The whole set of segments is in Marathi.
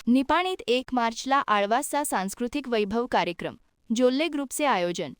निपाणीत 1 मार्चला आळवासचा सांस्कृतिक वैभव कार्यक्रम. जोल्ले ग्रुपचे आयोजन.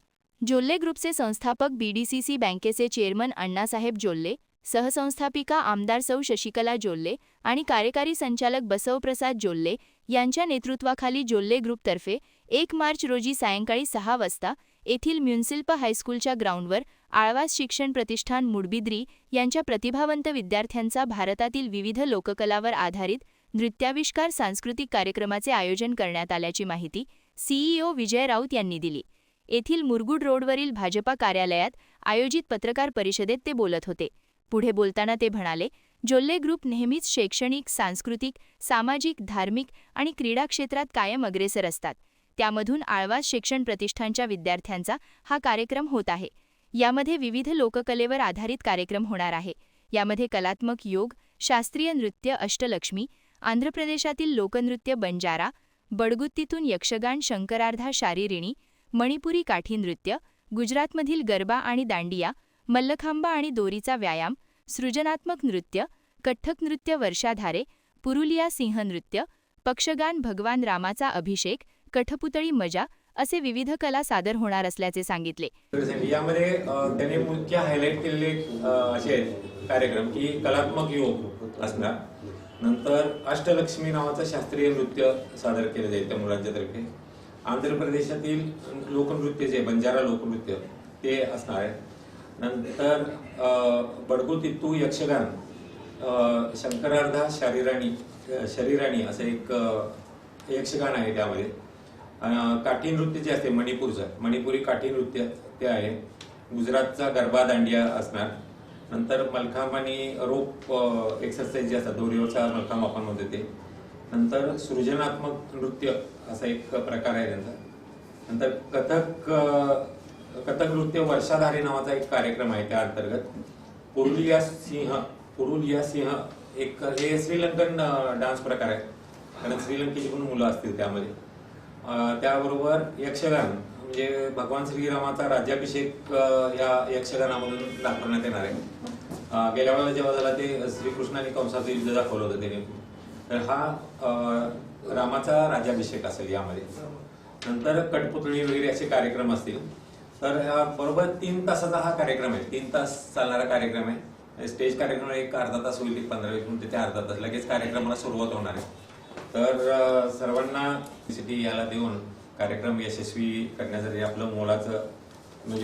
जोल्ले ग्रुपचे संस्थापक बीडीसीसी बँकेचे चेअरमन अण्णासाहेब जोल्ले, सहसंस्थापिका आमदार सौ शशिकला जोल्ले आणि कार्यकारी संचालक बसवप्रसाद जोल्ले यांच्या नेतृत्वाखाली जोल्ले ग्रुपतर्फे 1 मार्च रोजी सायंकाळी 6 वाजता येथील म्युनिसिपल हायस्कूलच्या ग्राउंडवर आळवास शिक्षण प्रतिष्ठान मुडबिद्री यांच्या प्रतिभावंत विद्यार्थ्यांचा भारतातील विविध लोककलावर आधारित नृत्याविष्कार सांस्कृतिक कार्यक्रमाचे आयोजन करण्यात आल्याची माहिती सीईओ विजय राऊत यांनी दिली. येथील मुरगुड रोडवरील भाजपा कार्यालयात आयोजित पत्रकार परिषदेत ते बोलत होते. पुढे बोलताना ते म्हणाले, जोल्ले ग्रुप नेहमीच शैक्षणिक, सांस्कृतिक, सामाजिक, धार्मिक आणि क्रीडा क्षेत्रात कायम अग्रेसर असतात. त्यामधून आळवास शिक्षण प्रतिष्ठानच्या विद्यार्थ्यांचा हा कार्यक्रम होत आहे. यामध्ये विविध लोककलेवर आधारित कार्यक्रम होणार आहे. यामध्ये कलात्मक योग, शास्त्रीय नृत्य अष्टलक्ष्मी, आंध्र प्रदेशातील लोकनृत्य बंजारा, बडगुत्तीतून यक्षगान शंकरार्धा शारीरिणी, मणिपुरी काठी नृत्य, गुजरातमधील गरबा आणि दांडिया, मल्लखांबा आणि दोरीचा व्यायाम, सृजनात्मक नृत्य, कथ्थक नृत्य वर्षाधारे, पुरुलिया सिंह नृत्य, पक्षगान भगवान रामाचा अभिषेक, कठपुतळी मजा असे विविध कला सादर होणार असल्याचे सांगितले. यामध्ये त्यांनी मुख्य हायलाइट केलेले असे कार्यक्रम की कलात्मक योग असणार, नंतर अष्टलक्ष्मी नावाचं शास्त्रीय नृत्य सादर केले जाईल त्या राज्यातर्फे, आंध्र प्रदेशातील लोकनृत्य जे बंजारा लोकनृत्य ते असणार आहे, नंतर बडगुतिट्टू यक्षगान, शंकरार्धा शरीराणी असं एक यक्षगान आहे. त्यामध्ये काठी नृत्य जे असते मणिपुरी काठी नृत्य ते आहे, गुजरातचा गरबा दांडिया असणार, नंतर मलखांब आणि रोप एक्सरसाइज जे असतात दोरीवरचा मलखांब आपण म्हणतो ते, नंतर सृजनात्मक नृत्य असा एक प्रकार आहे त्यांचा, नंतर कथक नृत्य वर्षाधारे नावाचा एक कार्यक्रम आहे. त्या अंतर्गत पुरुलिया सिंह एक हे श्रीलंकन डान्स प्रकार आहे, कारण श्रीलंकेची पण मुलं असतील त्यामध्ये. त्याबरोबर यक्षगान म्हणजे भगवान श्रीरामाचा राज्याभिषेक या यक्षगानामधून दाखवण्यात येणार आहे. गेल्या वेळेला जेव्हा झाला ते श्रीकृष्णाने कंसाचं युद्ध दाखवलं होतं त्याने, तर हा रामाचा राज्याभिषेक असेल यामध्ये. नंतर कठपुतळी वगैरे असे कार्यक्रम असतील. तर बरोबर 3 तासाचा हा कार्यक्रम आहे, 3 तास चालणारा कार्यक्रम आहे. स्टेज कार्यक्रम एक अर्धा तास होईल, 15-20 मिनिटं ते अर्धा तास, लगेच कार्यक्रमाला सुरुवात होणार आहे. तर सर्वांना याला देऊन कार्यक्रम यशस्वी करण्यासाठी आपलं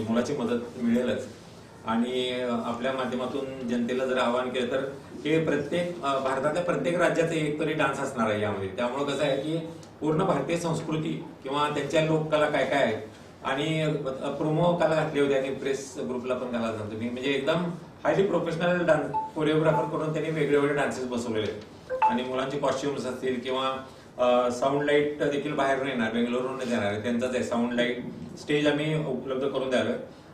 मुलाची मदत मिळेलच. आणि आपल्या माध्यमातून जनतेला जर आवाहन केलं तर हे भारतातल्या प्रत्येक राज्याचे एक तरी डान्स असणार आहे यामध्ये. त्यामुळे कसं आहे की पूर्ण भारतीय संस्कृती किंवा त्यांच्या लोककला काय काय आहेत आणि प्रोमो कला घातली होती आणि प्रेस ग्रुपला पण कला सांगतो मी, म्हणजे एकदम हायली प्रोफेशनल डान्स कोरिओग्राफर करून त्यांनी वेगळे डान्सेस बसवलेले आहेत. आणि मुलांचे कॉस्ट्युम्स असतील किंवा साऊंड लाईट देखील बाहेरून येणार, बेंगलोरवरून येणार आहे, त्यांचाच आहे साऊंड लाईट स्टेज आम्ही उपलब्ध करून द्यावे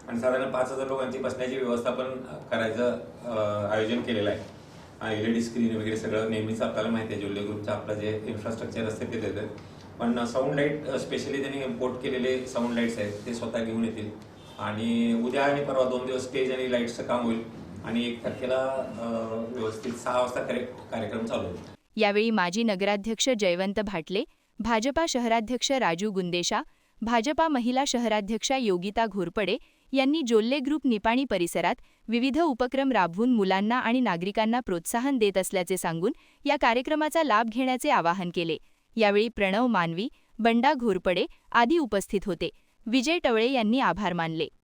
आणि साधारण 5,000 लोकांची बसण्याची व्यवस्था पण करायचं आयोजन केलेलं आहे. LED स्क्रीन वगैरे सगळं नेहमीच आपल्याला माहिती आहे, जोल्ले ग्रुपचं आपलं जे इन्फ्रास्ट्रक्चर असते ते देतं. पण साऊंड लाईट स्पेशली त्यांनी इम्पोर्ट केलेले साऊंड लाईट्स आहेत ते स्वतः घेऊन येतील. आणि उद्या आणि परवा 2 दिवस स्टेज आणि लाईट्सचं काम होईल आणि 1 तारखेला व्यवस्थित 6 वाजता कार्यक्रम चालू होईल. यावेळी माजी नगराध्यक्ष जयवंत भाटले, भाजपा शहराध्यक्ष राजू गुंदेशा, भाजपा महिला शहराध्यक्षा योगिता घोरपडे यांनी जोल्ले ग्रुप निपाणी परिसरात विविध उपक्रम राबवून मुलांना आणि नागरिकांना प्रोत्साहन देत असल्याचे सांगून या कार्यक्रमाचा लाभ घेण्याचे आवाहन केले. यावेळी प्रणव मानवी, बंडा घोरपडे आदी उपस्थित होते. विजय टवळे यांनी आभार मानले.